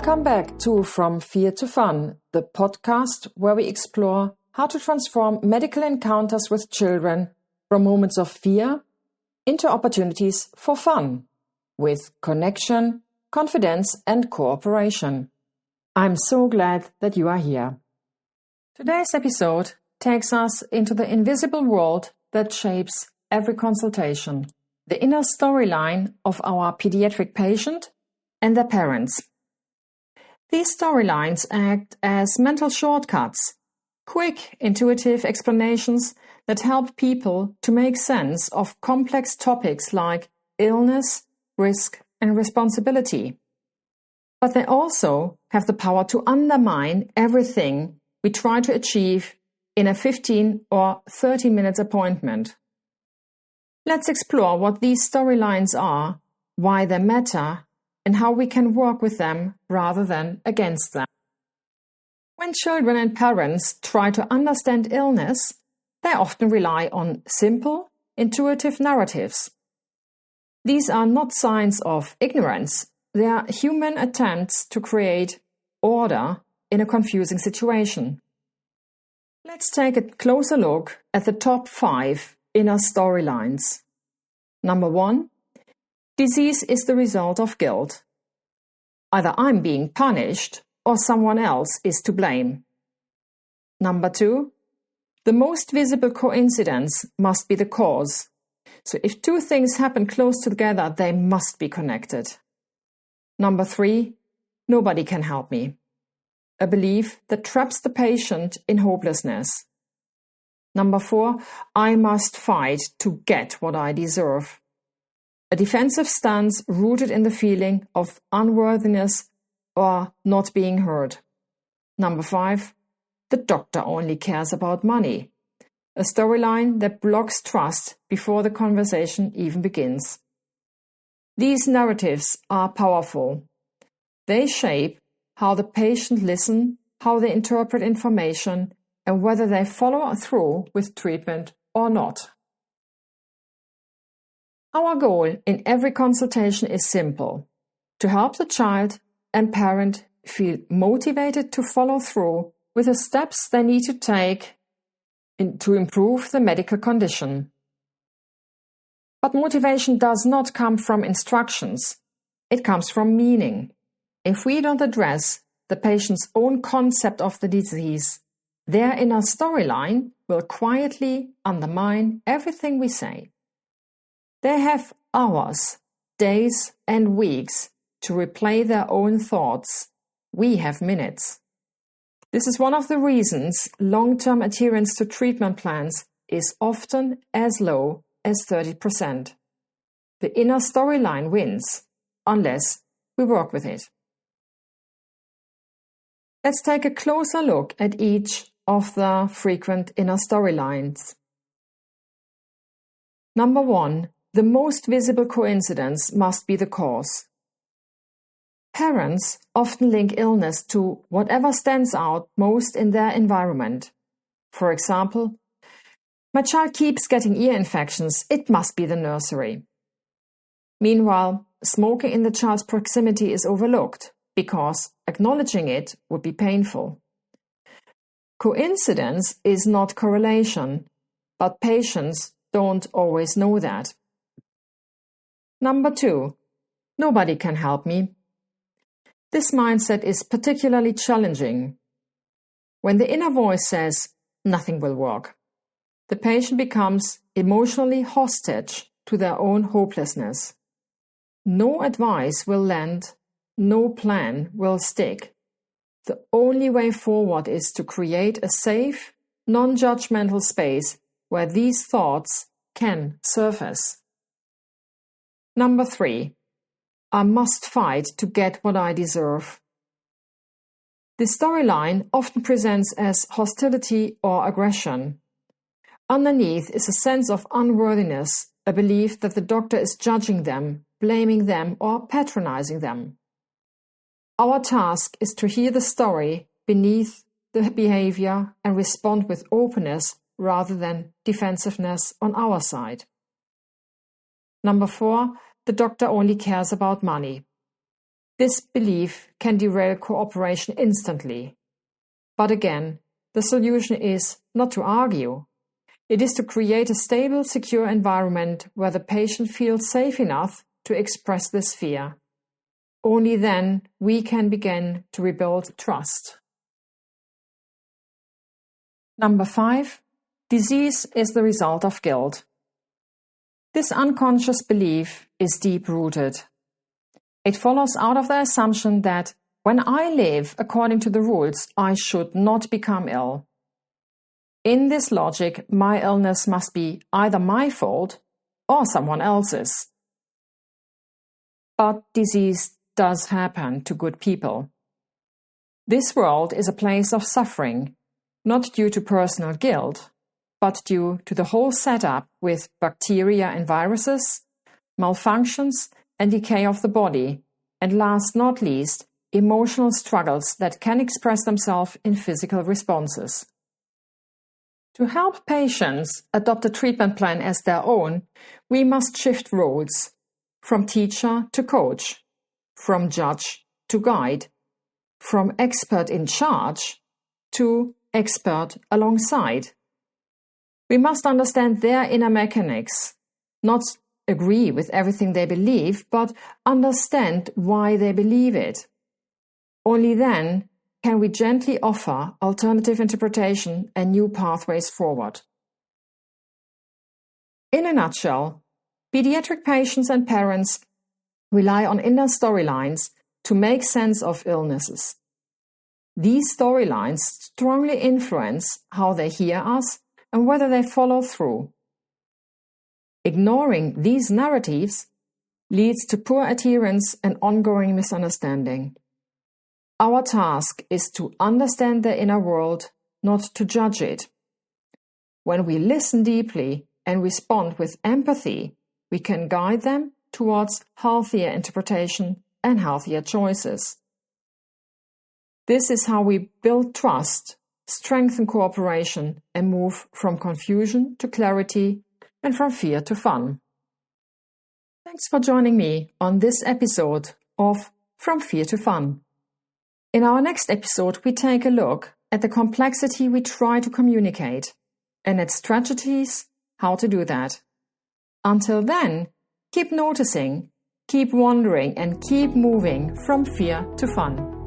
Welcome back to From Fear to Fun, the podcast where we explore how to transform medical encounters with children from moments of fear into opportunities for fun, with connection, confidence, and cooperation. I'm so glad that you are here. Today's episode takes us into the invisible world that shapes every consultation, the inner storyline of our pediatric patient and their parents. These storylines act as mental shortcuts, quick, intuitive explanations that help people to make sense of complex topics like illness, risk, and responsibility. But they also have the power to undermine everything we try to achieve in a 15 or 30 minutes appointment. Let's explore what these storylines are, why they matter, and how we can work with them rather than against them. When children and parents try to understand illness, they often rely on simple, intuitive narratives. These are not signs of ignorance, they are human attempts to create order in a confusing situation. Let's take a closer look at the top 5 inner storylines. Number 1. Disease is the result of guilt. Either I'm being punished or someone else is to blame. Number 2. The most visible coincidence must be the cause. So if two things happen close together, they must be connected. Number 3. Nobody can help me. A belief that traps the patient in hopelessness. Number 4. I must fight to get what I deserve. A defensive stance rooted in the feeling of unworthiness or not being heard. Number 5. The doctor only cares about money. A storyline that blocks trust before the conversation even begins. These narratives are powerful. They shape how the patient listens, how they interpret information, and whether they follow through with treatment or not. Our goal in every consultation is simple: to help the child and parent feel motivated to follow through with the steps they need to take to improve the medical condition. But motivation does not come from instructions, it comes from meaning. If we don't address the patient's own concept of the disease, their inner storyline will quietly undermine everything we say. They have hours, days, and weeks to replay their own thoughts. We have minutes. This is one of the reasons long-term adherence to treatment plans is often as low as 30%. The inner storyline wins, unless we work with it. Let's take a closer look at each of the frequent inner storylines. Number 1. The most visible coincidence must be the cause. Parents often link illness to whatever stands out most in their environment. For example, my child keeps getting ear infections, it must be the nursery. Meanwhile, smoking in the child's proximity is overlooked because acknowledging it would be painful. Coincidence is not correlation, but patients don't always know that. Number 2. Nobody can help me. This mindset is particularly challenging. When the inner voice says, nothing will work, the patient becomes emotionally hostage to their own hopelessness. No advice will land, no plan will stick. The only way forward is to create a safe, non-judgmental space where these thoughts can surface. Number 3. I must fight to get what I deserve. This storyline often presents as hostility or aggression. Underneath is a sense of unworthiness, a belief that the doctor is judging them, blaming them, or patronizing them. Our task is to hear the story beneath the behavior and respond with openness rather than defensiveness on our side. Number 4. The doctor only cares about money. This belief can derail cooperation instantly. But again, the solution is not to argue. It is to create a stable, secure environment where the patient feels safe enough to express this fear. Only then we can begin to rebuild trust. Number 5. Disease is the result of guilt. This unconscious belief is deep-rooted. It follows out of the assumption that when I live according to the rules, I should not become ill. In this logic, my illness must be either my fault or someone else's. But disease does happen to good people. This world is a place of suffering, not due to personal guilt, but due to the whole setup with bacteria and viruses, malfunctions and decay of the body, and last not least, emotional struggles that can express themselves in physical responses. To help patients adopt a treatment plan as their own, we must shift roles from teacher to coach, from judge to guide, from expert in charge to expert alongside. We must understand their inner mechanics, not agree with everything they believe, but understand why they believe it. Only then can we gently offer alternative interpretation and new pathways forward. In a nutshell, pediatric patients and parents rely on inner storylines to make sense of illnesses. These storylines strongly influence how they hear us and whether they follow through. Ignoring these narratives leads to poor adherence and ongoing misunderstanding. Our task is to understand their inner world, not to judge it. When we listen deeply and respond with empathy, we can guide them towards healthier interpretation and healthier choices. This is how we build trust, strengthen cooperation, and move from confusion to clarity and from fear to fun. Thanks for joining me on this episode of From Fear to Fun. In our next episode, we take a look at the complexity we try to communicate and at strategies how to do that. Until then, keep noticing, keep wondering, and keep moving from fear to fun.